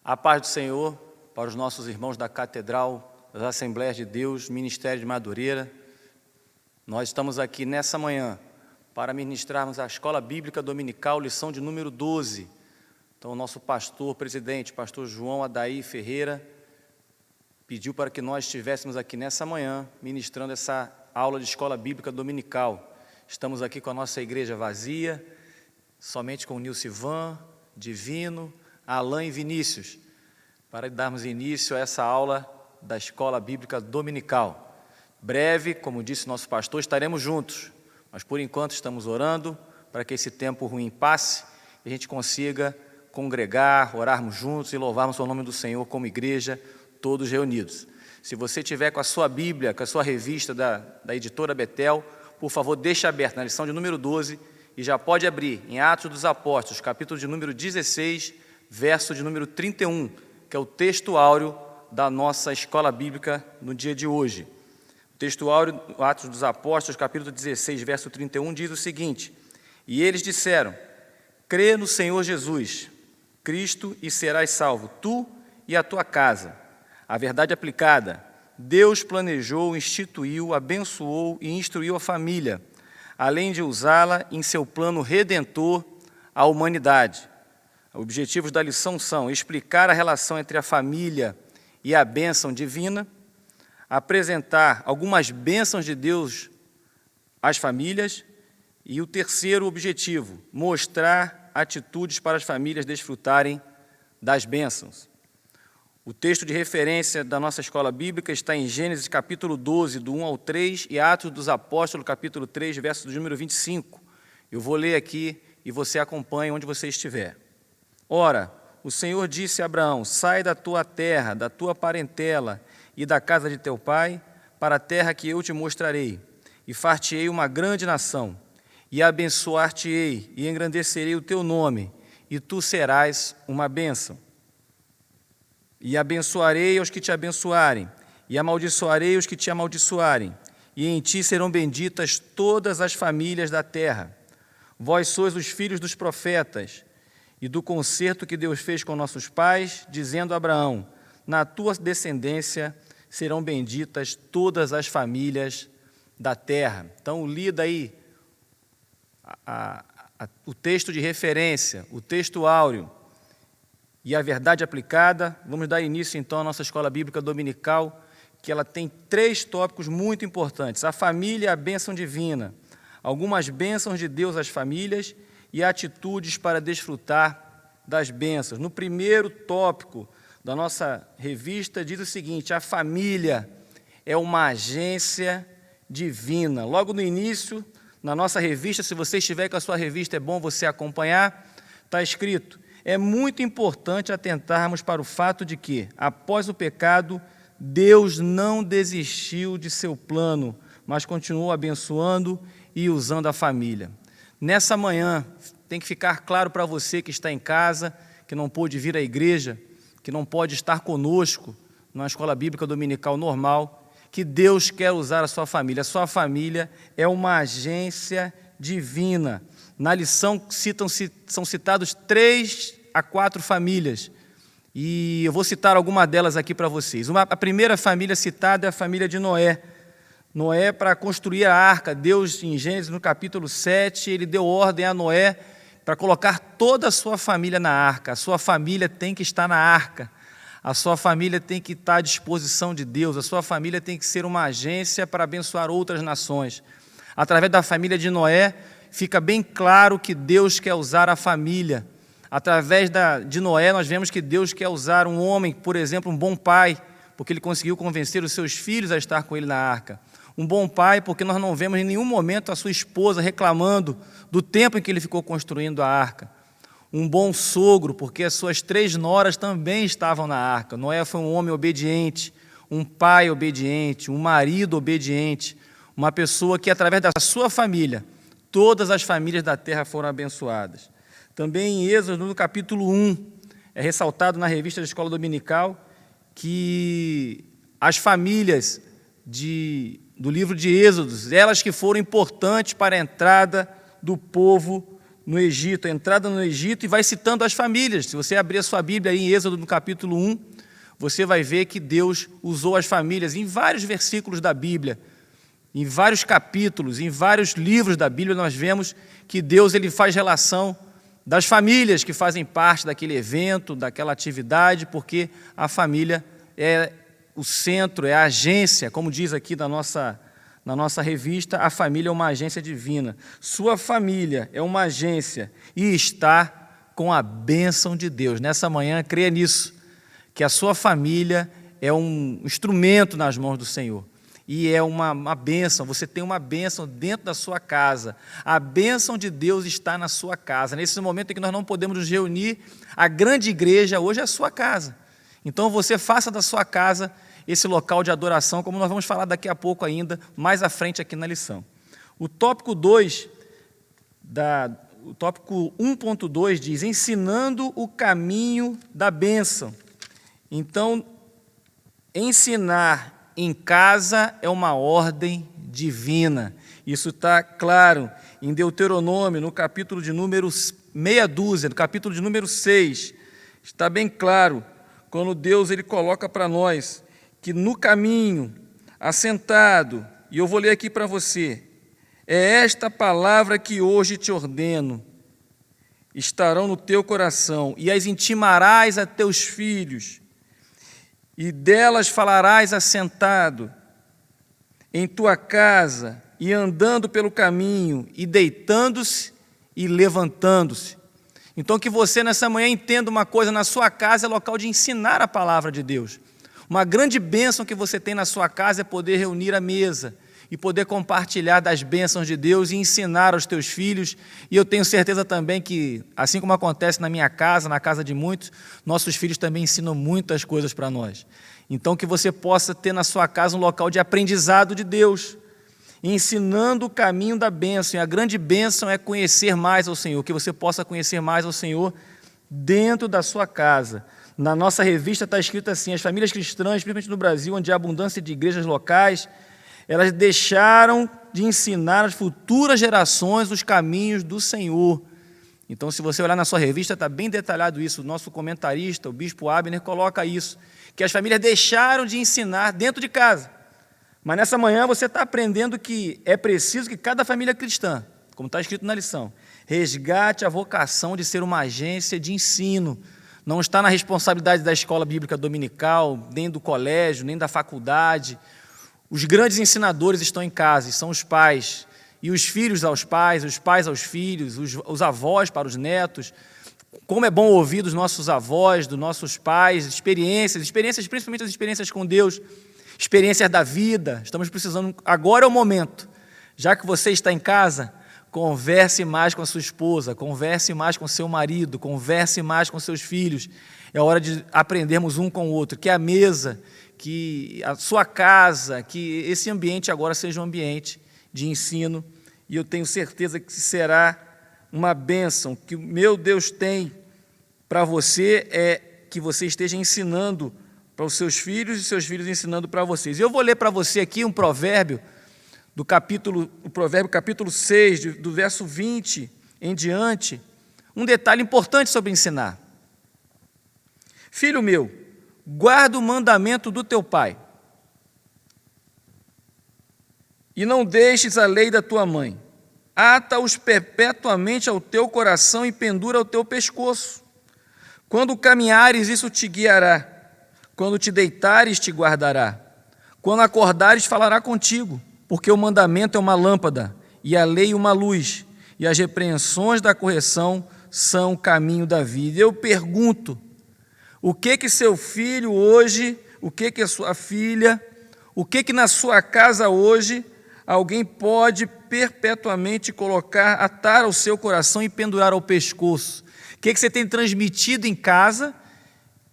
A paz do Senhor para os nossos irmãos da Catedral, das Assembleias de Deus, Ministério de Madureira. Nós estamos aqui nessa manhã para ministrarmos a Escola Bíblica Dominical, lição de número 12. Então, o nosso pastor, presidente, pastor João Adair Ferreira, pediu para que nós estivéssemos aqui nessa manhã, ministrando essa aula de Escola Bíblica Dominical. Estamos aqui com a nossa igreja vazia, somente com o Nilcivan, Divino, Alain e Vinícius, para darmos início a essa aula da Escola Bíblica Dominical. Breve, como disse nosso pastor, estaremos juntos, mas por enquanto estamos orando para que esse tempo ruim passe e a gente consiga congregar, orarmos juntos e louvarmos o nome do Senhor como igreja, todos reunidos. Se você tiver com a sua Bíblia, com a sua revista da editora Betel, por favor, deixe aberto na lição de número 12 e já pode abrir em Atos dos Apóstolos, capítulo de número 16, verso de número 31, que é o texto áureo da nossa escola bíblica no dia de hoje. O texto áureo, Atos dos Apóstolos, capítulo 16, verso 31, diz o seguinte: E eles disseram: Crê no Senhor Jesus, Cristo, e serás salvo, tu e a tua casa. A verdade aplicada: Deus planejou, instituiu, abençoou e instruiu a família, além de usá-la em seu plano redentor à humanidade. Objetivos da lição são explicar a relação entre a família e a bênção divina, apresentar algumas bênçãos de Deus às famílias e o terceiro objetivo, mostrar atitudes para as famílias desfrutarem das bênçãos. O texto de referência da nossa escola bíblica está em Gênesis capítulo 12, do 1 ao 3, e Atos dos Apóstolos, capítulo 3, verso do número 25. Eu vou ler aqui e você acompanha onde você estiver. Ora, o Senhor disse a Abraão: Sai da tua terra, da tua parentela e da casa de teu pai, para a terra que eu te mostrarei, e far-te-ei uma grande nação, e abençoar-te-ei, e engrandecerei o teu nome, e tu serás uma bênção. E abençoarei aos que te abençoarem, e amaldiçoarei os que te amaldiçoarem, e em ti serão benditas todas as famílias da terra. Vós sois os filhos dos profetas, e do concerto que Deus fez com nossos pais, dizendo a Abraão: Na tua descendência serão benditas todas as famílias da terra. Então, lida aí o texto de referência, o texto áureo e a verdade aplicada. Vamos dar início, então, à nossa escola bíblica dominical, que ela tem 3 tópicos muito importantes: a família e a bênção divina, algumas bênçãos de Deus às famílias e atitudes para desfrutar das bênçãos. No primeiro tópico da nossa revista diz o seguinte: a família é uma agência divina. Logo no início, na nossa revista, se você estiver com a sua revista, é bom você acompanhar, está escrito: é muito importante atentarmos para o fato de que, após o pecado, Deus não desistiu de seu plano, mas continuou abençoando e usando a família. Nessa manhã, tem que ficar claro para você que está em casa, que não pôde vir à igreja, que não pode estar conosco na escola bíblica dominical normal, que Deus quer usar a sua família. A sua família é uma agência divina. Na lição são citados 3 a 4 famílias, e eu vou citar alguma delas aqui para vocês. A primeira família citada é a família de Noé. Noé, para construir a arca, Deus, em Gênesis, no capítulo 7, ele deu ordem a Noé para colocar toda a sua família na arca. A sua família tem que estar na arca. A sua família tem que estar à disposição de Deus. A sua família tem que ser uma agência para abençoar outras nações. Através da família de Noé, fica bem claro que Deus quer usar a família. Através de Noé, nós vemos que Deus quer usar um homem, por exemplo, um bom pai, porque ele conseguiu convencer os seus filhos a estar com ele na arca. Um bom pai, porque nós não vemos em nenhum momento a sua esposa reclamando do tempo em que ele ficou construindo a arca. Um bom sogro, porque as suas 3 noras também estavam na arca. Noé foi um homem obediente, um pai obediente, um marido obediente, uma pessoa que, através da sua família, todas as famílias da terra foram abençoadas. Também em Êxodo, no capítulo 1, é ressaltado na revista da Escola Dominical que as famílias do livro de Êxodo, elas que foram importantes para a entrada do povo no Egito, a entrada no Egito, e vai citando as famílias. Se você abrir a sua Bíblia aí em Êxodo, no capítulo 1, você vai ver que Deus usou as famílias em vários versículos da Bíblia, em vários capítulos, em vários livros da Bíblia, nós vemos que Deus ele faz relação das famílias que fazem parte daquele evento, daquela atividade, porque a família é o centro, é a agência, como diz aqui na nossa revista, a família é uma agência divina. Sua família é uma agência e está com a bênção de Deus. Nessa manhã, creia nisso, que a sua família é um instrumento nas mãos do Senhor. E é uma bênção, você tem uma bênção dentro da sua casa. A bênção de Deus está na sua casa. Nesse momento em que nós não podemos nos reunir, a grande igreja hoje é a sua casa. Então você faça da sua casa esse local de adoração, como nós vamos falar daqui a pouco ainda, mais à frente aqui na lição. O tópico 2, o tópico 1.2 diz, ensinando o caminho da bênção. Então, ensinar em casa é uma ordem divina. Isso está claro em Deuteronômio, no capítulo de número meia dúzia, no capítulo de número 6. Está bem claro, quando Deus ele coloca para nós que no caminho, assentado, e eu vou ler aqui para você, é esta palavra que hoje te ordeno, estarão no teu coração, e as intimarás a teus filhos, e delas falarás assentado em tua casa, e andando pelo caminho, e deitando-se e levantando-se. Então que você nessa manhã entenda uma coisa, na sua casa é local de ensinar a palavra de Deus. Uma grande bênção que você tem na sua casa é poder reunir a mesa e poder compartilhar das bênçãos de Deus e ensinar aos teus filhos. E eu tenho certeza também que, assim como acontece na minha casa, na casa de muitos, nossos filhos também ensinam muitas coisas para nós. Então que você possa ter na sua casa um local de aprendizado de Deus, ensinando o caminho da bênção. E a grande bênção é conhecer mais ao Senhor, que você possa conhecer mais ao Senhor dentro da sua casa. Na nossa revista está escrito assim, as famílias cristãs, principalmente no Brasil, onde há abundância de igrejas locais, elas deixaram de ensinar às futuras gerações os caminhos do Senhor. Então, se você olhar na sua revista, está bem detalhado isso. O nosso comentarista, o bispo Abner, coloca isso, que as famílias deixaram de ensinar dentro de casa. Mas nessa manhã você está aprendendo que é preciso que cada família cristã, como está escrito na lição, resgate a vocação de ser uma agência de ensino. Não está na responsabilidade da escola bíblica dominical, nem do colégio, nem da faculdade. Os grandes ensinadores estão em casa, e são os pais. E os filhos aos pais, os pais aos filhos, os avós para os netos. Como é bom ouvir dos nossos avós, dos nossos pais, experiências, principalmente as experiências com Deus, experiências da vida. Estamos precisando, agora é o momento. Já que você está em casa, converse mais com a sua esposa, converse mais com seu marido, converse mais com seus filhos. É hora de aprendermos um com o outro, que a mesa, que a sua casa, que esse ambiente agora seja um ambiente de ensino, e eu tenho certeza que será uma bênção. Que o meu Deus tem para você é que você esteja ensinando para os seus filhos e seus filhos ensinando para vocês. Eu vou ler para você aqui um provérbio, o provérbio capítulo 6, do verso 20 em diante, um detalhe importante sobre ensinar. Filho meu, guarda o mandamento do teu pai, e não deixes a lei da tua mãe. Ata-os perpetuamente ao teu coração e pendura ao teu pescoço. Quando caminhares, isso te guiará. Quando te deitares, te guardará. Quando acordares, falará contigo. Porque o mandamento é uma lâmpada, e a lei uma luz, e as repreensões da correção são o caminho da vida. Eu pergunto, o que seu filho hoje, o que a sua filha, o que na sua casa hoje alguém pode perpetuamente colocar, atar ao seu coração e pendurar ao pescoço? O que você tem transmitido em casa,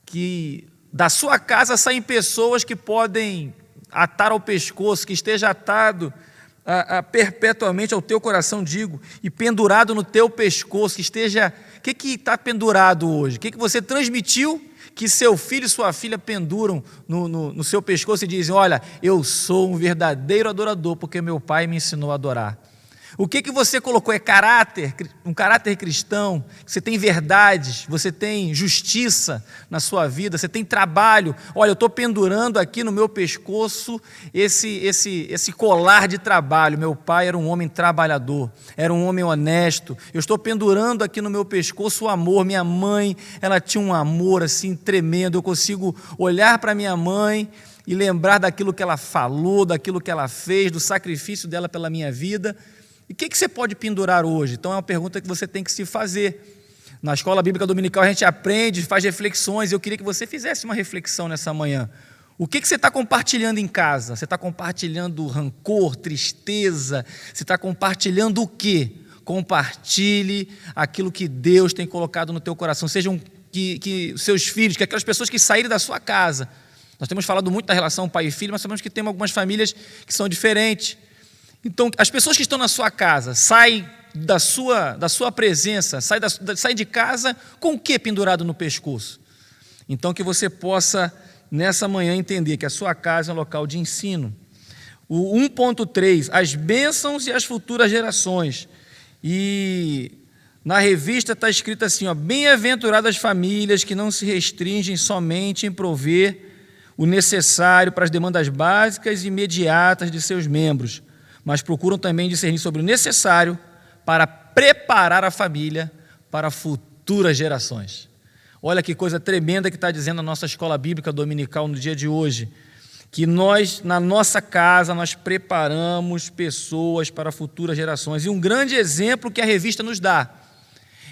que da sua casa saem pessoas que podem atar ao pescoço, que esteja atado perpetuamente ao teu coração, digo, e pendurado no teu pescoço, que esteja... O que está pendurado hoje? O que você transmitiu que seu filho e sua filha penduram no seu pescoço e dizem, olha, eu sou um verdadeiro adorador, porque meu pai me ensinou a adorar. O que você colocou? É caráter, um caráter cristão? Você tem verdades, você tem justiça na sua vida, você tem trabalho. Olha, eu estou pendurando aqui no meu pescoço esse colar de trabalho. Meu pai era um homem trabalhador, era um homem honesto. Eu estou pendurando aqui no meu pescoço o amor. Minha mãe, ela tinha um amor assim tremendo. Eu consigo olhar para minha mãe e lembrar daquilo que ela falou, daquilo que ela fez, do sacrifício dela pela minha vida. E o que você pode pendurar hoje? Então é uma pergunta que você tem que se fazer. Na escola bíblica dominical a gente aprende, faz reflexões. Eu queria que você fizesse uma reflexão nessa manhã. O que você está compartilhando em casa? Você está compartilhando rancor, tristeza? Você está compartilhando o quê? Compartilhe aquilo que Deus tem colocado no teu coração. Sejam que seus filhos, que aquelas pessoas que saírem da sua casa. Nós temos falado muito da relação pai e filho, mas sabemos que tem algumas famílias que são diferentes. Então, as pessoas que estão na sua casa, saem da sua presença, saem de casa com o que pendurado no pescoço? Então, que você possa, nessa manhã, entender que a sua casa é um local de ensino. O 1.3, as bênçãos e as futuras gerações. E na revista está escrito assim, bem-aventuradas as famílias que não se restringem somente em prover o necessário para as demandas básicas e imediatas de seus membros, mas procuram também discernir sobre o necessário para preparar a família para futuras gerações. Olha que coisa tremenda que está dizendo a nossa escola bíblica dominical no dia de hoje, que nós, na nossa casa, nós preparamos pessoas para futuras gerações. E um grande exemplo que a revista nos dá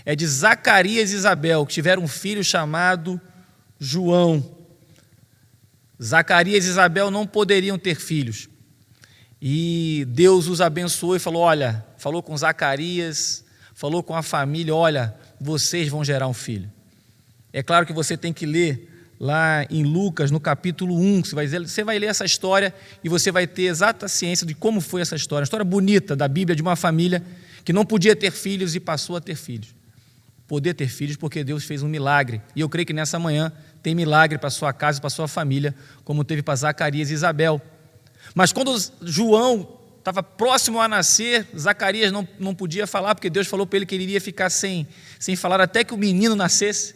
é de Zacarias e Isabel, que tiveram um filho chamado João. Zacarias e Isabel não poderiam ter filhos. E Deus os abençoou e falou com Zacarias, falou com a família, olha, vocês vão gerar um filho. É claro que você tem que ler lá em Lucas, no capítulo 1, você vai ler essa história e você vai ter exata ciência de como foi essa história. Uma história bonita da Bíblia de uma família que não podia ter filhos e passou a ter filhos. Poder ter filhos porque Deus fez um milagre. E eu creio que nessa manhã tem milagre para a sua casa e para a sua família, como teve para Zacarias e Isabel. Mas quando João estava próximo a nascer, Zacarias não podia falar, porque Deus falou para ele que ele iria ficar sem falar até que o menino nascesse.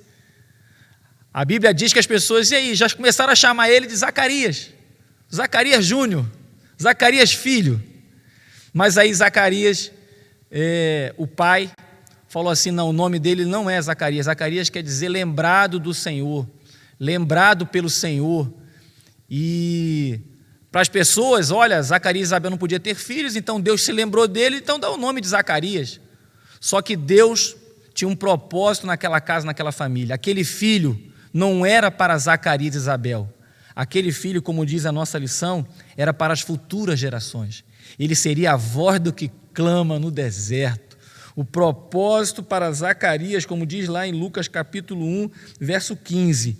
A Bíblia diz que as pessoas, e aí, já começaram a chamar ele de Zacarias, Zacarias Júnior, Zacarias Filho. Mas aí Zacarias, o pai, falou assim, não, o nome dele não é Zacarias. Zacarias quer dizer lembrado do Senhor, lembrado pelo Senhor. E para as pessoas, olha, Zacarias e Isabel não podiam ter filhos, então Deus se lembrou dele, então dá o nome de Zacarias. Só que Deus tinha um propósito naquela casa, naquela família. Aquele filho não era para Zacarias e Isabel. Aquele filho, como diz a nossa lição, era para as futuras gerações. Ele seria a voz do que clama no deserto. O propósito para Zacarias, como diz lá em Lucas capítulo 1, verso 15.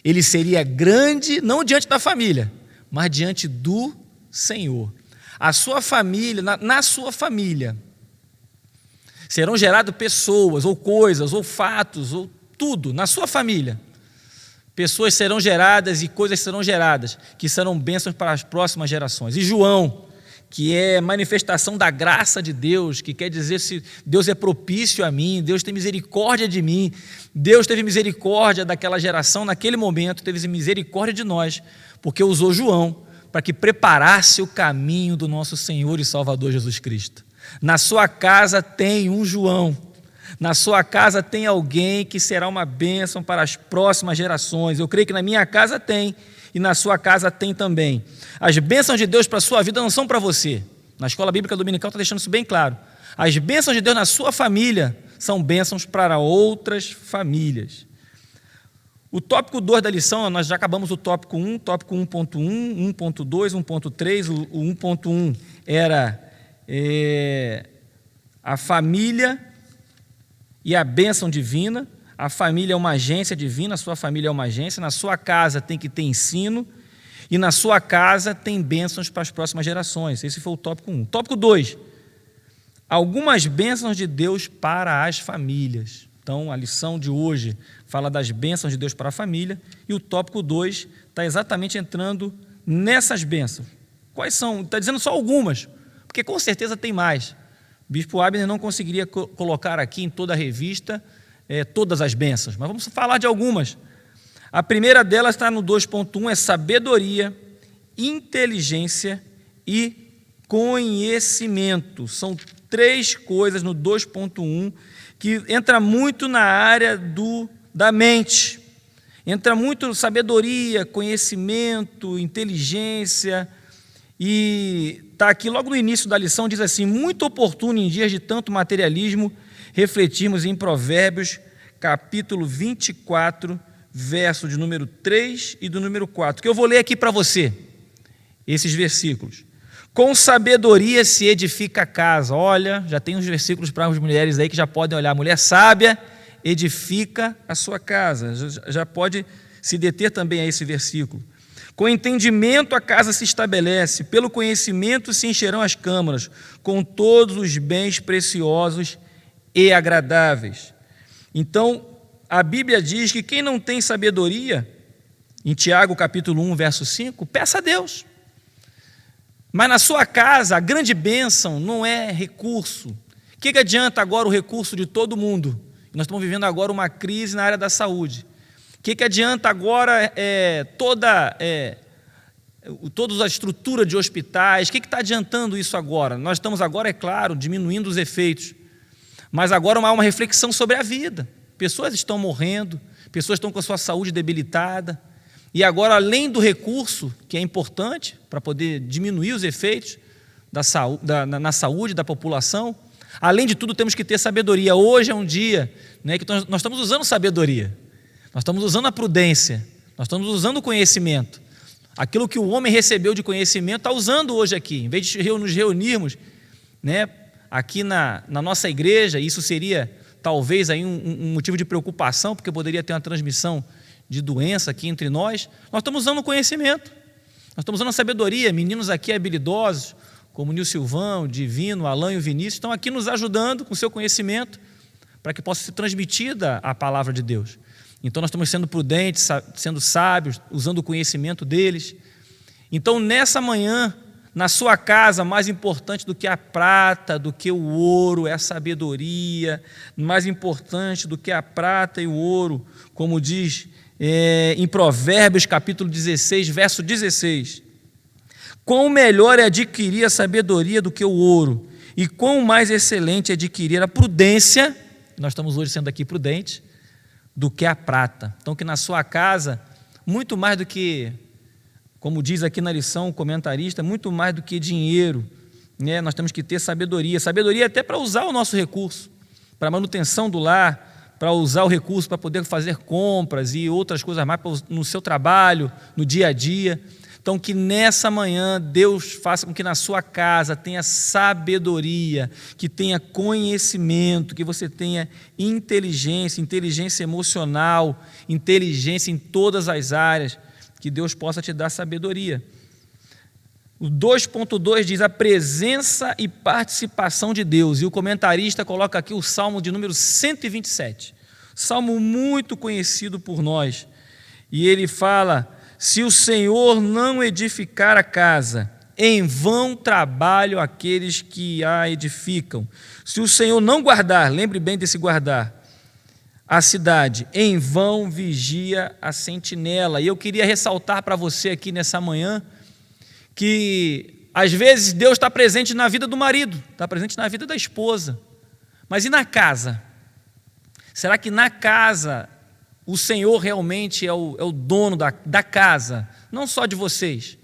Ele seria grande, não diante da família, mas diante do Senhor. A sua família, na sua família, serão geradas pessoas, ou coisas, ou fatos, ou tudo, na sua família. Pessoas serão geradas e coisas serão geradas, que serão bênçãos para as próximas gerações. E João, que é manifestação da graça de Deus, que quer dizer se Deus é propício a mim, Deus tem misericórdia de mim, Deus teve misericórdia daquela geração naquele momento, teve misericórdia de nós, porque usou João para que preparasse o caminho do nosso Senhor e Salvador Jesus Cristo. Na sua casa tem um João, na sua casa tem alguém que será uma bênção para as próximas gerações. Eu creio que na minha casa tem, e na sua casa tem também. As bênçãos de Deus para a sua vida não são para você. Na escola bíblica dominical está deixando isso bem claro. As bênçãos de Deus na sua família são bênçãos para outras famílias. O tópico 2 da lição, nós já acabamos o tópico 1, tópico 1.1, 1.2, 1.3. O 1.1 era a família e a bênção divina. A família é uma agência divina, a sua família é uma agência. Na sua casa tem que ter ensino e na sua casa tem bênçãos para as próximas gerações. Esse foi o tópico 1. Tópico 2, algumas bênçãos de Deus para as famílias. Então, a lição de hoje fala das bênçãos de Deus para a família e o tópico 2 está exatamente entrando nessas bênçãos. Quais são? Está dizendo só algumas, porque com certeza tem mais. Bispo Abner não conseguiria colocar aqui em toda a revista todas as bênçãos, mas vamos falar de algumas. A primeira delas está no 2.1, é sabedoria, inteligência e conhecimento. São 3 coisas no 2.1 que entra muito na área da mente. Entra muito sabedoria, conhecimento, inteligência. E está aqui logo no início da lição, diz assim: muito oportuno em dias de tanto materialismo refletirmos em Provérbios, capítulo 24, verso de número 3 e do número 4, que eu vou ler aqui para você, esses versículos. Com sabedoria se edifica a casa. Olha, já tem uns versículos para as mulheres aí que já podem olhar. Mulher sábia edifica a sua casa. Já pode se deter também a esse versículo. Com entendimento a casa se estabelece, pelo conhecimento se encherão as câmaras, com todos os bens preciosos e agradáveis. Então, a Bíblia diz que quem não tem sabedoria, em Tiago capítulo 1, verso 5, peça a Deus. Mas na sua casa, a grande bênção não é recurso. O que adianta agora o recurso de todo mundo? Nós estamos vivendo agora uma crise na área da saúde. O que adianta agora toda a estrutura de hospitais? O que está adiantando isso agora? Nós estamos agora, é claro, diminuindo os efeitos. Mas agora há uma reflexão sobre a vida. Pessoas estão morrendo, pessoas estão com a sua saúde debilitada. E agora, além do recurso, que é importante para poder diminuir os efeitos na saúde da população, além de tudo, temos que ter sabedoria. Hoje é um dia que nós estamos usando sabedoria. Nós estamos usando a prudência, nós estamos usando o conhecimento. Aquilo que o homem recebeu de conhecimento está usando hoje aqui. Em vez de nos reunirmos aqui na nossa igreja, isso seria talvez aí um motivo de preocupação, porque poderia ter uma transmissão de doença aqui entre nós. Nós estamos usando o conhecimento, nós estamos usando a sabedoria. Meninos aqui habilidosos, como o Nil Silvão, o Divino, o Alan e o Vinícius, estão aqui nos ajudando com o seu conhecimento, para que possa ser transmitida a palavra de Deus. Então nós estamos sendo prudentes, sendo sábios, usando o conhecimento deles. Então nessa manhã, na sua casa, mais importante do que a prata, do que o ouro, é a sabedoria. Mais importante do que a prata e o ouro, como diz em Provérbios capítulo 16, verso 16. Quão melhor é adquirir a sabedoria do que o ouro, e quão mais excelente é adquirir a prudência, nós estamos hoje sendo aqui prudentes, do que a prata. Então, que na sua casa, muito mais do que, como diz aqui na lição o comentarista, muito mais do que dinheiro, nós temos que ter sabedoria. Sabedoria até para usar o nosso recurso, para a manutenção do lar, para usar o recurso para poder fazer compras e outras coisas mais no seu trabalho, no dia a dia. Então, que nessa manhã Deus faça com que na sua casa tenha sabedoria, que tenha conhecimento, que você tenha inteligência emocional, inteligência em todas as áreas, que Deus possa te dar sabedoria. O 2.2 diz a presença e participação de Deus, e o comentarista coloca aqui o Salmo de número 127, salmo muito conhecido por nós, e ele fala: se o Senhor não edificar a casa, em vão trabalham aqueles que a edificam. Se o Senhor não guardar, lembre bem desse guardar, a cidade, em vão vigia a sentinela. E eu queria ressaltar para você aqui nessa manhã, que às vezes Deus está presente na vida do marido, está presente na vida da esposa, mas e na casa? Será que na casa o Senhor realmente é o dono da casa, não só de vocês?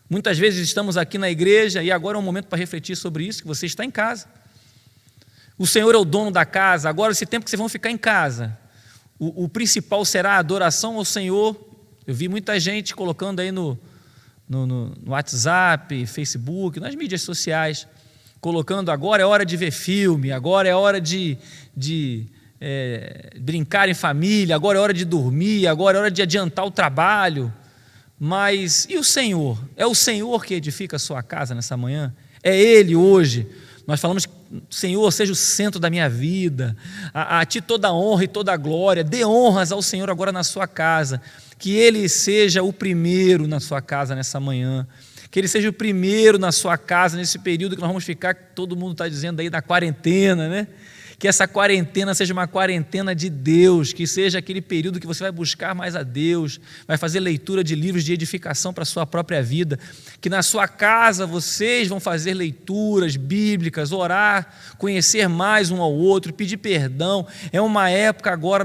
Muitas vezes estamos aqui na igreja e agora é um momento para refletir sobre isso, que você está em casa. O Senhor é o dono da casa. Agora, esse tempo que vocês vão ficar em casa, o principal será a adoração ao Senhor. Eu vi muita gente colocando aí no WhatsApp, Facebook, nas mídias sociais, colocando: agora é hora de ver filme, agora é hora de brincar em família, agora é hora de dormir, agora é hora de adiantar o trabalho. Mas e o Senhor? É o Senhor que edifica a sua casa nessa manhã? É Ele hoje. Nós falamos: Senhor, seja o centro da minha vida, a Ti toda a honra e toda a glória. Dê honras ao Senhor agora na sua casa, que Ele seja o primeiro na sua casa nessa manhã. que Ele seja o primeiro na sua casa, nesse período que nós vamos ficar, que todo mundo está dizendo aí, na quarentena, né? Que essa quarentena seja uma quarentena de Deus, que seja aquele período que você vai buscar mais a Deus, vai fazer leitura de livros de edificação para a sua própria vida, que na sua casa vocês vão fazer leituras bíblicas, orar, conhecer mais um ao outro, pedir perdão. É uma época agora,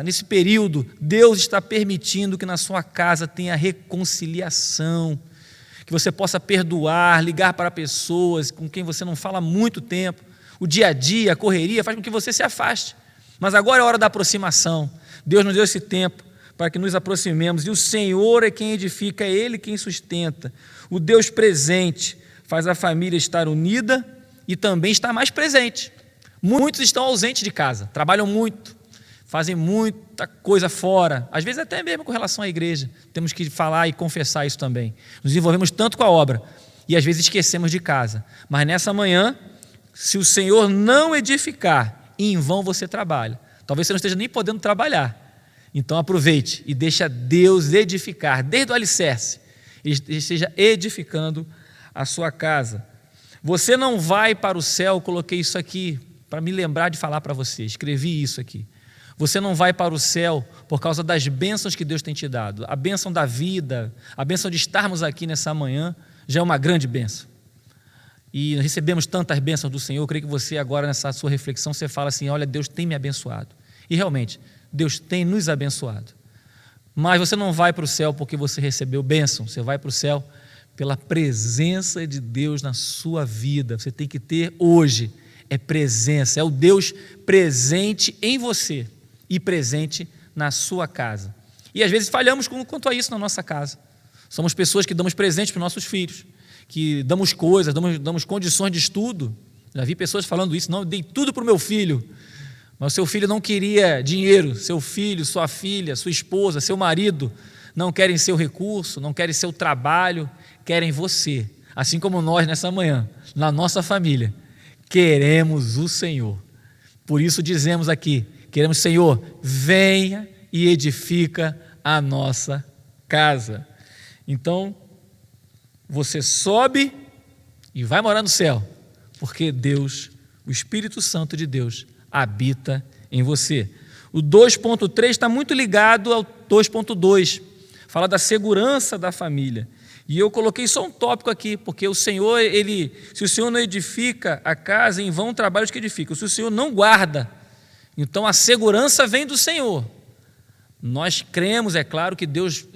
nesse período, Deus está permitindo que na sua casa tenha reconciliação, que você possa perdoar, ligar para pessoas com quem você não fala há muito tempo. O dia a dia, a correria, faz com que você se afaste. Mas agora é a hora da aproximação. Deus nos deu esse tempo para que nos aproximemos. E o Senhor é quem edifica, é Ele quem sustenta. O Deus presente faz a família estar unida e também estar mais presente. Muitos estão ausentes de casa, trabalham muito, fazem muita coisa fora, às vezes até mesmo com relação à igreja. Temos que falar e confessar isso também. Nos envolvemos tanto com a obra e às vezes esquecemos de casa. Mas nessa manhã, se o Senhor não edificar, em vão você trabalha. Talvez você não esteja nem podendo trabalhar. Então aproveite e deixa Deus edificar, desde o alicerce, Ele esteja edificando a sua casa. Você não vai para o céu, coloquei isso aqui para me lembrar de falar para você, escrevi isso aqui. Você não vai para o céu por causa das bênçãos que Deus tem te dado. A bênção da vida, a bênção de estarmos aqui nessa manhã, já é uma grande bênção. E recebemos tantas bênçãos do Senhor. Eu creio que você agora, nessa sua reflexão, você fala assim, olha, Deus tem me abençoado. E realmente, Deus tem nos abençoado. Mas você não vai para o céu porque você recebeu bênção, você vai para o céu pela presença de Deus na sua vida. Você tem que ter hoje, é presença, é o Deus presente em você e presente na sua casa. E às vezes falhamos quanto a isso na nossa casa. Somos pessoas que damos presentes para os nossos filhos, que damos coisas, damos condições de estudo. Já vi pessoas falando isso, não, eu dei tudo para o meu filho, mas o seu filho não queria dinheiro, seu filho, sua filha, sua esposa, seu marido, não querem seu recurso, não querem seu trabalho, querem você, assim como nós nessa manhã, na nossa família, queremos o Senhor. Por isso dizemos aqui, queremos, Senhor, venha e edifica a nossa casa. Então, você sobe e vai morar no céu, porque Deus, o Espírito Santo de Deus, habita em você. O 2.3 está muito ligado ao 2.2, fala da segurança da família. E eu coloquei só um tópico aqui, porque o Senhor, se o Senhor não edifica a casa, em vão trabalhos que edificam. Se o Senhor não guarda, então a segurança vem do Senhor. Nós cremos, é claro, que Deus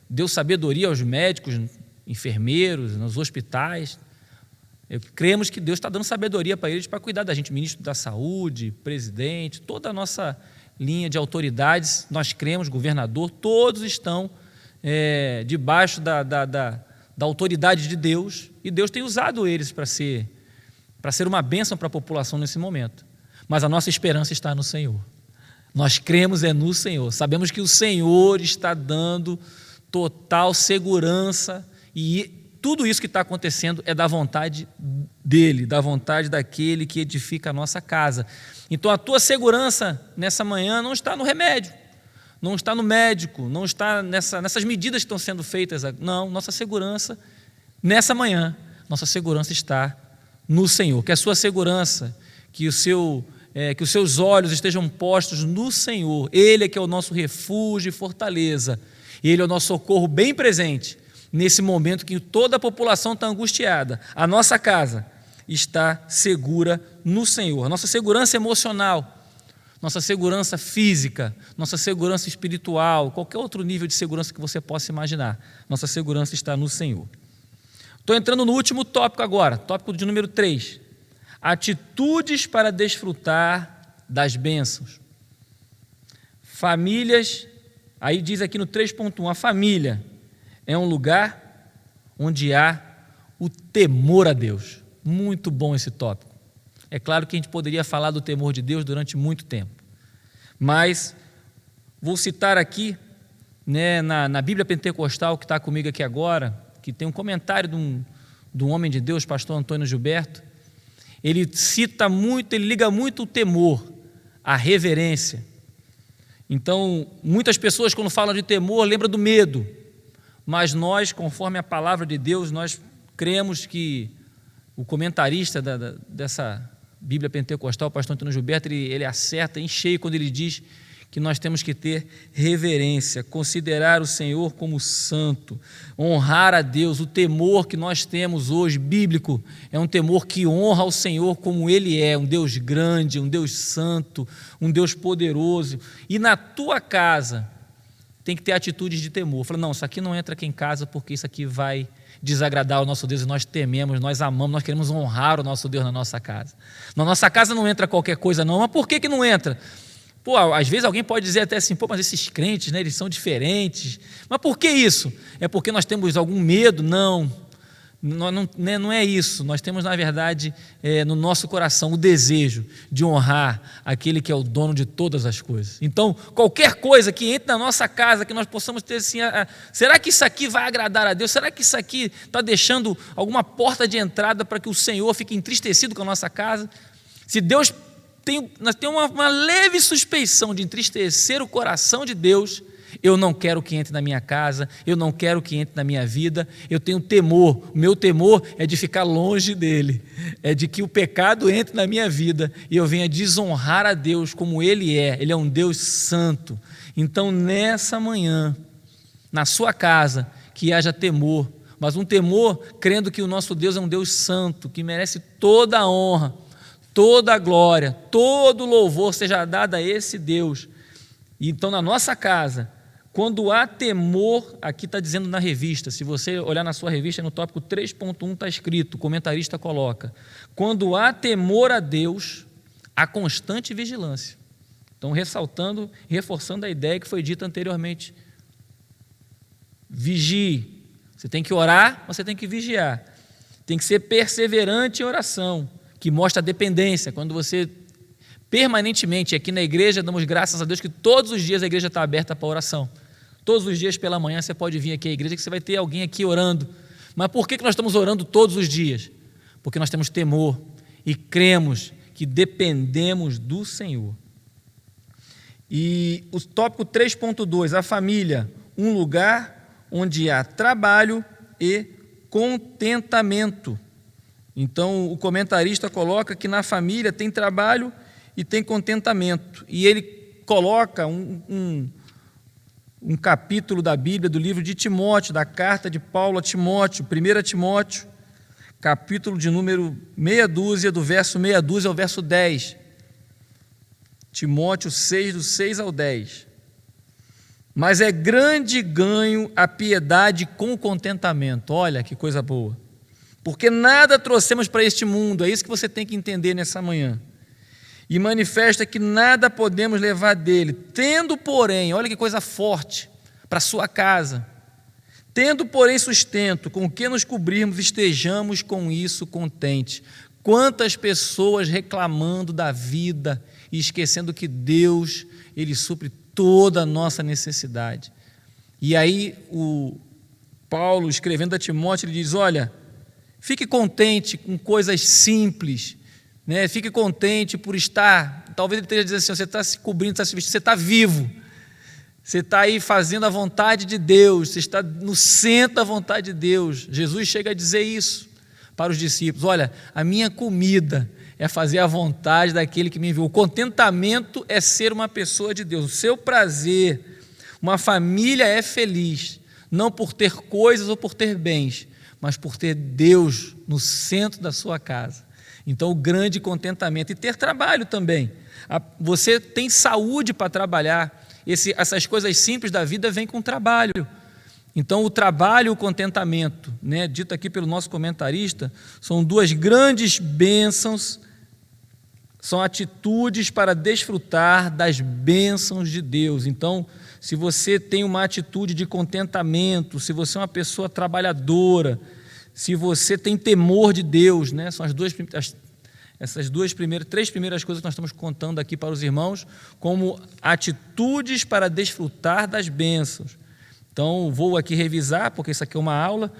deu sabedoria aos médicos, enfermeiros, nos hospitais. Cremos que Deus está dando sabedoria para eles para cuidar da gente, ministro da saúde, presidente, toda a nossa linha de autoridades, nós cremos, governador, todos estão debaixo da autoridade de Deus, e Deus tem usado eles para ser uma bênção para a população nesse momento. Mas a nossa esperança está no Senhor. Nós cremos no Senhor, sabemos que o Senhor está dando total segurança. E tudo isso que está acontecendo é da vontade dEle, da vontade daquele que edifica a nossa casa. Então a tua segurança nessa manhã não está no remédio, não está no médico, não está nessas medidas que estão sendo feitas. Não, nossa segurança nessa manhã, nossa segurança está no Senhor. Que a sua segurança, que os seus olhos estejam postos no Senhor. Ele é que é o nosso refúgio e fortaleza. Ele é o nosso socorro bem presente nesse momento que toda a população está angustiada. A nossa casa está segura no Senhor. Nossa segurança emocional, nossa segurança física, nossa segurança espiritual, qualquer outro nível de segurança que você possa imaginar, nossa segurança está no Senhor. Estou entrando no último tópico agora, tópico de número 3. Atitudes para desfrutar das bênçãos. Famílias, aí diz aqui no 3.1, a família é um lugar onde há o temor a Deus. Muito bom esse tópico. É claro que a gente poderia falar do temor de Deus durante muito tempo, mas vou citar aqui, na Bíblia Pentecostal, que está comigo aqui agora, que tem um comentário de um homem de Deus, pastor Antônio Gilberto. Ele cita muito, ele liga muito o temor à reverência. Então, muitas pessoas, quando falam de temor, lembram do medo. mas nós, conforme a palavra de Deus, nós cremos que o comentarista dessa Bíblia Pentecostal, o pastor Antônio Gilberto, ele acerta em cheio quando ele diz que nós temos que ter reverência, considerar o Senhor como santo, honrar a Deus. O temor que nós temos hoje, bíblico, é um temor que honra o Senhor como Ele é, um Deus grande, um Deus santo, um Deus poderoso. E na tua casa tem que ter atitudes de temor. Fala, não, isso aqui não entra aqui em casa porque isso aqui vai desagradar o nosso Deus, e nós tememos, nós amamos, nós queremos honrar o nosso Deus na nossa casa. Na nossa casa não entra qualquer coisa não, mas por que não entra? Pô, às vezes alguém pode dizer até assim, pô, mas esses crentes, né, eles são diferentes. Mas por que isso? É porque nós temos algum medo? Não é isso. Nós temos, na verdade, no nosso coração o desejo de honrar aquele que é o dono de todas as coisas. Então, qualquer coisa que entre na nossa casa, que nós possamos ter assim, será que isso aqui vai agradar a Deus? Será que isso aqui está deixando alguma porta de entrada para que o Senhor fique entristecido com a nossa casa? Se Deus nós temos uma leve suspeição de entristecer o coração de Deus, eu não quero que entre na minha casa, eu não quero que entre na minha vida, eu tenho temor, o meu temor é de ficar longe dele, é de que o pecado entre na minha vida e eu venha desonrar a Deus como Ele é um Deus santo. Então nessa manhã, na sua casa, que haja temor, mas um temor crendo que o nosso Deus é um Deus santo, que merece toda a honra, toda a glória, todo o louvor seja dado a esse Deus. Então, na nossa casa, quando há temor, aqui está dizendo na revista, se você olhar na sua revista, no tópico 3.1 está escrito, o comentarista coloca, quando há temor a Deus, há constante vigilância. Então, ressaltando, reforçando a ideia que foi dita anteriormente. Vigie. Você tem que orar, mas você tem que vigiar. Tem que ser perseverante em oração, que mostra a dependência, quando você permanentemente, aqui na igreja, damos graças a Deus que todos os dias a igreja está aberta para oração. Todos os dias pela manhã você pode vir aqui à igreja que você vai ter alguém aqui orando. Mas por que nós estamos orando todos os dias? Porque nós temos temor e cremos que dependemos do Senhor. E o tópico 3.2, a família, um lugar onde há trabalho e contentamento. Então, o comentarista coloca que na família tem trabalho e tem contentamento. E ele coloca um capítulo da Bíblia, do livro de Timóteo, da carta de Paulo a Timóteo, 1 Timóteo, capítulo de número meia dúzia, do verso meia dúzia ao verso 10. Timóteo 6, do 6 ao 10. Mas é grande ganho a piedade com contentamento. Olha que coisa boa. Porque nada trouxemos para este mundo, é isso que você tem que entender nessa manhã. E manifesta que nada podemos levar dele, tendo, porém, olha que coisa forte, para a sua casa, tendo, porém, sustento, com o que nos cobrirmos, estejamos com isso contentes. Quantas pessoas reclamando da vida e esquecendo que Deus, Ele supre toda a nossa necessidade. E aí, o Paulo, escrevendo a Timóteo, ele diz, olha, fique contente com coisas simples, né? Fique contente por estar, talvez ele esteja dizendo assim, você está se cobrindo, está se vestindo, você está vivo, você está aí fazendo a vontade de Deus, você está no centro da vontade de Deus. Jesus chega a dizer isso para os discípulos, olha, a minha comida é fazer a vontade daquele que me enviou. O contentamento é ser uma pessoa de Deus, o seu prazer. Uma família é feliz, não por ter coisas ou por ter bens, mas por ter Deus no centro da sua casa. Então, o grande contentamento. E ter trabalho também. Você tem saúde para trabalhar. Essas coisas simples da vida vêm com trabalho. Então, o trabalho e o contentamento, né, dito aqui pelo nosso comentarista, são duas grandes bênçãos, são atitudes para desfrutar das bênçãos de Deus. Então, se você tem uma atitude de contentamento, se você é uma pessoa trabalhadora, se você tem temor de Deus, né? São essas três primeiras coisas que nós estamos contando aqui para os irmãos, como atitudes para desfrutar das bênçãos. Então, vou aqui revisar, porque isso aqui é uma aula.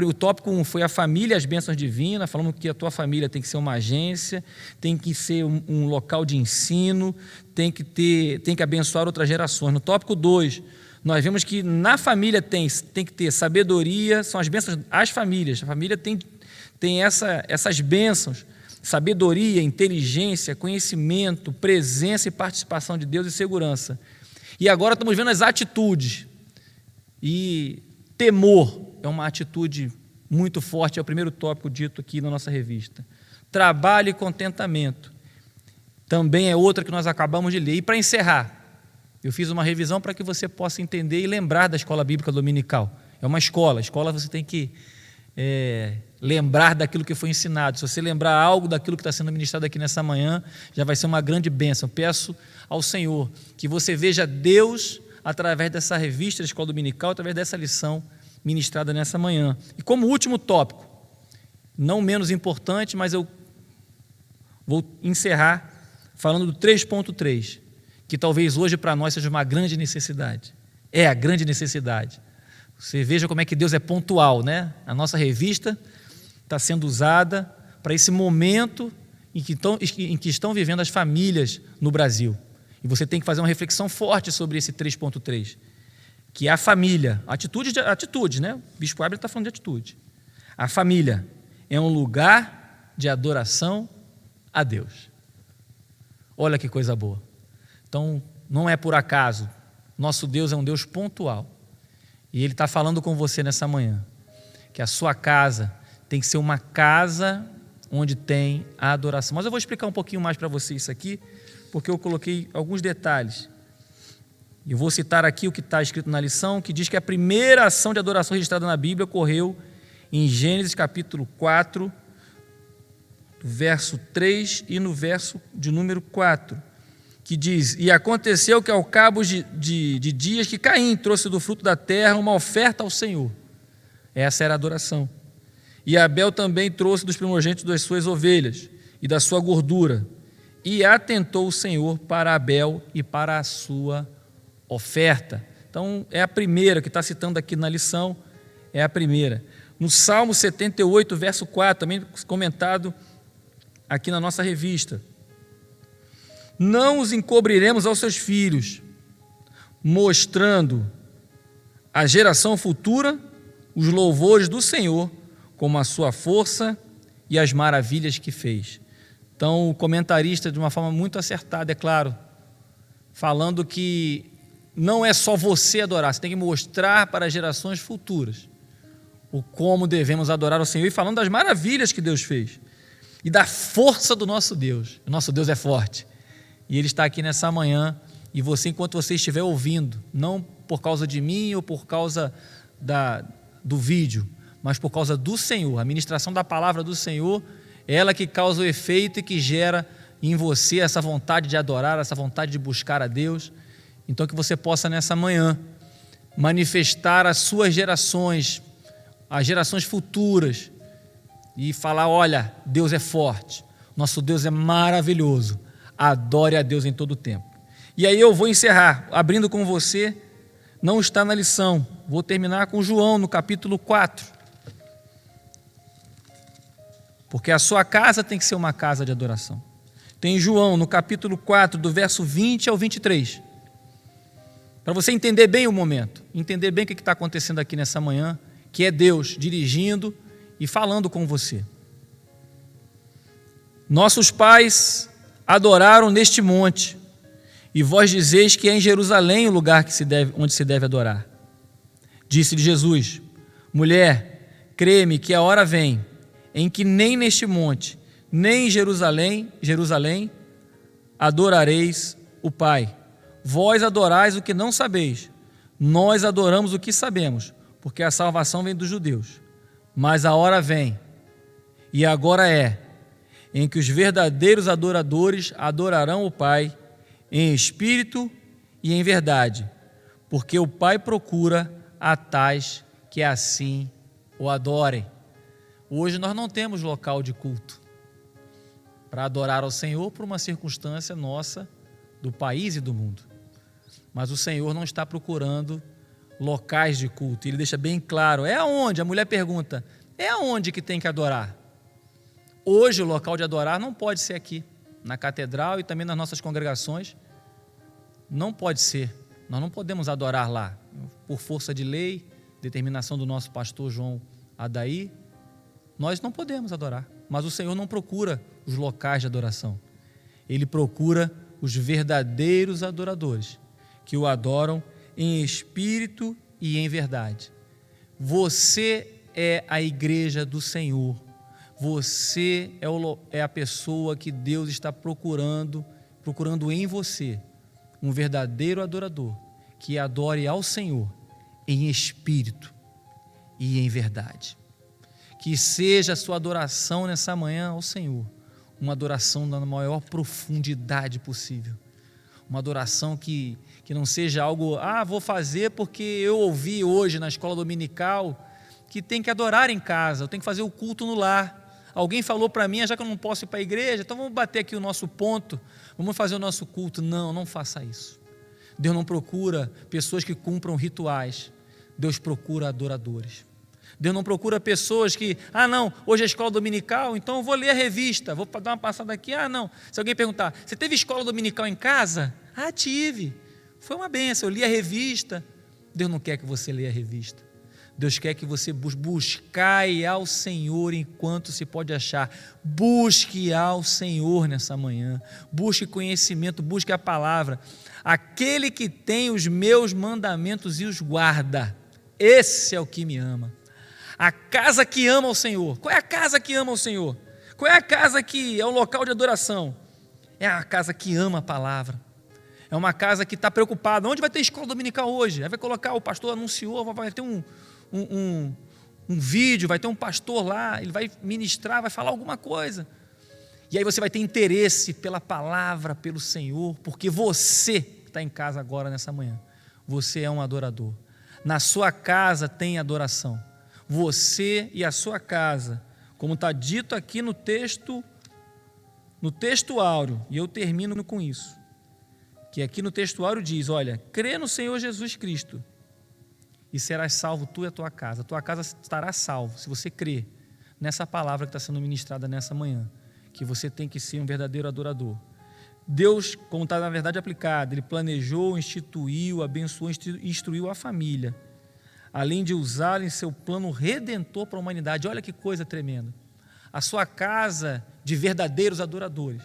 O tópico 1 foi a família e as bênçãos divinas, falando que a tua família tem que ser uma agência, tem que ser um local de ensino, tem que abençoar outras gerações. No tópico 2, nós vemos que na família tem que ter sabedoria, são as bênçãos às famílias. A família tem essas bênçãos, sabedoria, inteligência, conhecimento, presença e participação de Deus e segurança. E agora estamos vendo as atitudes. E temor é uma atitude muito forte, é o primeiro tópico dito aqui na nossa revista. Trabalho e contentamento também é outra que nós acabamos de ler. E para encerrar, eu fiz uma revisão para que você possa entender e lembrar da escola bíblica dominical. É uma escola, você tem que lembrar daquilo que foi ensinado. Se você lembrar algo daquilo que está sendo ministrado aqui nessa manhã, já vai ser uma grande bênção. Peço ao Senhor que você veja Deus através dessa revista da escola dominical, através dessa lição ministrada nessa manhã. E como último tópico, não menos importante, mas eu vou encerrar falando do 3.3, que talvez hoje para nós seja uma grande necessidade. É a grande necessidade. Você veja como é que Deus é pontual, né? A nossa revista está sendo usada para esse momento em que estão vivendo as famílias no Brasil. E você tem que fazer uma reflexão forte sobre esse 3.3, que é a família, atitude, né? O Bispo Abner está falando de atitude. A família é um lugar de adoração a Deus. Olha que coisa boa. Então, não é por acaso, nosso Deus é um Deus pontual. E Ele está falando com você nessa manhã, que a sua casa tem que ser uma casa onde tem a adoração. Mas eu vou explicar um pouquinho mais para você isso aqui, porque eu coloquei alguns detalhes. Eu vou citar aqui o que está escrito na lição, que diz que a primeira ação de adoração registrada na Bíblia ocorreu em Gênesis capítulo 4, verso 3 e no verso de número 4, que diz: E aconteceu que ao cabo de dias que Caim trouxe do fruto da terra uma oferta ao Senhor. Essa era a adoração. E Abel também trouxe dos primogênitos das suas ovelhas e da sua gordura. E atentou o Senhor para Abel e para a sua oferta. Então, é a primeira que está citando aqui na lição, é a primeira. No Salmo 78, verso 4, também comentado aqui na nossa revista: Não os encobriremos aos seus filhos, mostrando à geração futura os louvores do Senhor, como a sua força e as maravilhas que fez. Então, o comentarista, de uma forma muito acertada, é claro, falando que não é só você adorar, você tem que mostrar para as gerações futuras o como devemos adorar o Senhor, e falando das maravilhas que Deus fez e da força do nosso Deus. O nosso Deus é forte e Ele está aqui nessa manhã, e você, enquanto você estiver ouvindo, não por causa de mim ou por causa do vídeo, mas por causa do Senhor, a ministração da palavra do Senhor, ela que causa o efeito e que gera em você essa vontade de adorar, essa vontade de buscar a Deus. Então, que você possa nessa manhã manifestar as suas gerações, as gerações futuras, e falar: olha, Deus é forte, nosso Deus é maravilhoso, adore a Deus em todo o tempo. E aí eu vou encerrar, abrindo com você, não está na lição, vou terminar com João no capítulo 4, porque a sua casa tem que ser uma casa de adoração. Tem João no capítulo 4, do verso 20 ao 23, para você entender bem o momento, entender bem o que está acontecendo aqui nessa manhã, que é Deus dirigindo e falando com você. Nossos pais adoraram neste monte, e vós dizeis que é em Jerusalém o lugar onde se deve adorar. Disse-lhe Jesus: mulher, crê-me que a hora vem em que nem neste monte, nem em Jerusalém adorareis o Pai. Vós adorais o que não sabeis, nós adoramos o que sabemos, porque a salvação vem dos judeus. Mas a hora vem, e agora é, em que os verdadeiros adoradores adorarão o Pai em espírito e em verdade, porque o Pai procura a tais que assim o adorem. Hoje nós não temos local de culto para adorar ao Senhor por uma circunstância nossa, do país e do mundo. Mas o Senhor não está procurando locais de culto. Ele deixa bem claro, é aonde? A mulher pergunta, é aonde que tem que adorar? Hoje o local de adorar não pode ser aqui, na catedral e também nas nossas congregações. Não pode ser, nós não podemos adorar lá, por força de lei, determinação do nosso pastor João Adair, nós não podemos adorar, mas o Senhor não procura os locais de adoração, Ele procura os verdadeiros adoradores, que o adoram em espírito e em verdade. Você é a igreja do Senhor, você é a pessoa que Deus está procurando em você, um verdadeiro adorador, que adore ao Senhor em espírito e em verdade. Que seja a sua adoração nessa manhã ao Senhor, uma adoração na maior profundidade possível, uma adoração que não seja algo, vou fazer porque eu ouvi hoje na escola dominical que tem que adorar em casa, eu tenho que fazer o culto no lar. Alguém falou para mim, já que eu não posso ir para a igreja, então vamos bater aqui o nosso ponto, vamos fazer o nosso culto. Não, não faça isso. Deus não procura pessoas que cumpram rituais, Deus procura adoradores. Deus não procura pessoas que, não, hoje é escola dominical, então eu vou ler a revista, vou dar uma passada aqui, não. Se alguém perguntar, você teve escola dominical em casa? Tive. Foi uma benção, eu li a revista. Deus não quer que você leia a revista. Deus quer que você buscai ao Senhor enquanto se pode achar. Busque ao Senhor nessa manhã. Busque conhecimento, busque a palavra. Aquele que tem os meus mandamentos e os guarda, esse é o que me ama. A casa que ama o Senhor. Qual é a casa que ama o Senhor? Qual é a casa que é o local de adoração? É a casa que ama a palavra. É uma casa que está preocupada. Onde vai ter escola dominical hoje? Aí vai colocar, o pastor anunciou, vai ter um vídeo, vai ter um pastor lá, ele vai ministrar, vai falar alguma coisa. E aí você vai ter interesse pela palavra, pelo Senhor, porque você que está em casa agora nessa manhã, você é um adorador. Na sua casa tem adoração. Você e a sua casa, como está dito aqui no texto áureo, e eu termino com isso, que aqui no texto áureo diz, olha, crê no Senhor Jesus Cristo e serás salvo tu e a tua casa estará salvo, se você crer nessa palavra que está sendo ministrada nessa manhã, que você tem que ser um verdadeiro adorador. Deus, como está na verdade aplicado, Ele planejou, instituiu, abençoou, instruiu a família, além de usar em seu plano redentor para a humanidade. Olha que coisa tremenda. A sua casa de verdadeiros adoradores,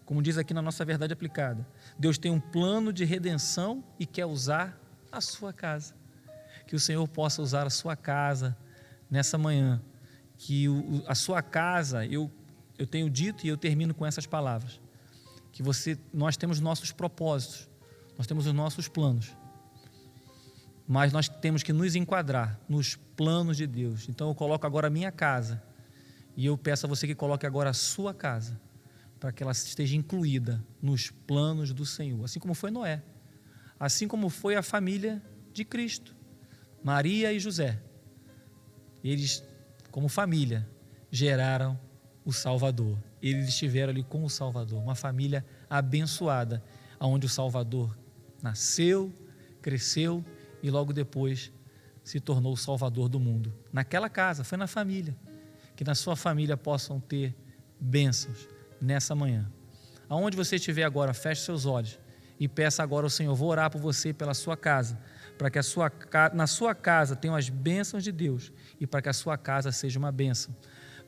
como diz aqui na nossa verdade aplicada, Deus tem um plano de redenção e quer usar a sua casa. Que o Senhor possa usar a sua casa nessa manhã, que a sua casa, eu tenho dito e eu termino com essas palavras, que nós temos nossos propósitos, nós temos os nossos planos, mas nós temos que nos enquadrar nos planos de Deus. Então eu coloco agora a minha casa e eu peço a você que coloque agora a sua casa, para que ela esteja incluída nos planos do Senhor, assim como foi Noé, assim como foi a família de Cristo, Maria e José. Eles, como família, geraram o Salvador. Eles estiveram ali com o Salvador, uma família abençoada, onde o Salvador nasceu, cresceu e logo depois se tornou o Salvador do mundo. Naquela casa, foi na família. Que na sua família possam ter bênçãos nessa manhã. Aonde você estiver agora, feche seus olhos e peça agora ao Senhor, vou orar por você e pela sua casa, para que na sua casa tenham as bênçãos de Deus e para que a sua casa seja uma bênção.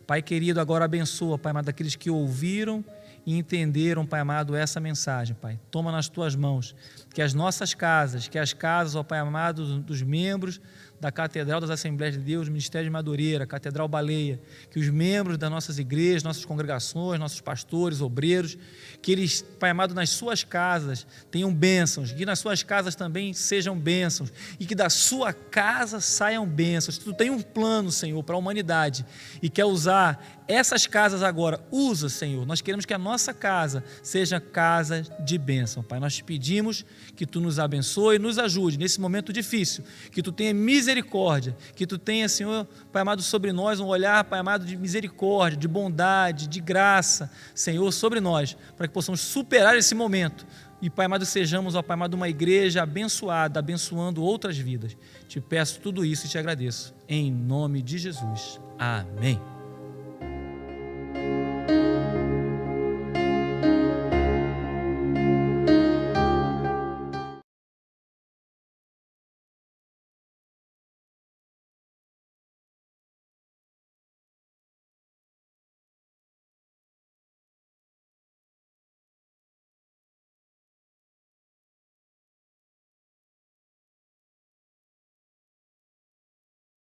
Pai querido, agora abençoa, Pai amado, aqueles que ouviram e entenderam, Pai amado, essa mensagem, Pai. Toma nas tuas mãos, que as nossas casas, que as casas, ó Pai amado, dos membros da Catedral das Assembleias de Deus, Ministério de Madureira, Catedral Baleia, que os membros das nossas igrejas, nossas congregações, nossos pastores, obreiros, que eles, Pai amado, nas suas casas tenham bênçãos, que nas suas casas também sejam bênçãos, e que da sua casa saiam bênçãos. Tu tem um plano, Senhor, para a humanidade, e quer usar essas casas agora. Usa, Senhor. Nós queremos que a nossa casa seja casa de bênção, Pai. Nós te pedimos que Tu nos abençoe, nos ajude nesse momento difícil, que Tu tenha misericórdia, que Tu tenha, Senhor, Pai amado, sobre nós um olhar, Pai amado, de misericórdia, de bondade, de graça, Senhor, sobre nós, para que possamos superar esse momento E, Pai amado, sejamos, ó Pai amado, uma igreja abençoada, abençoando outras vidas. Te peço tudo isso e te agradeço. Em nome de Jesus. Amém.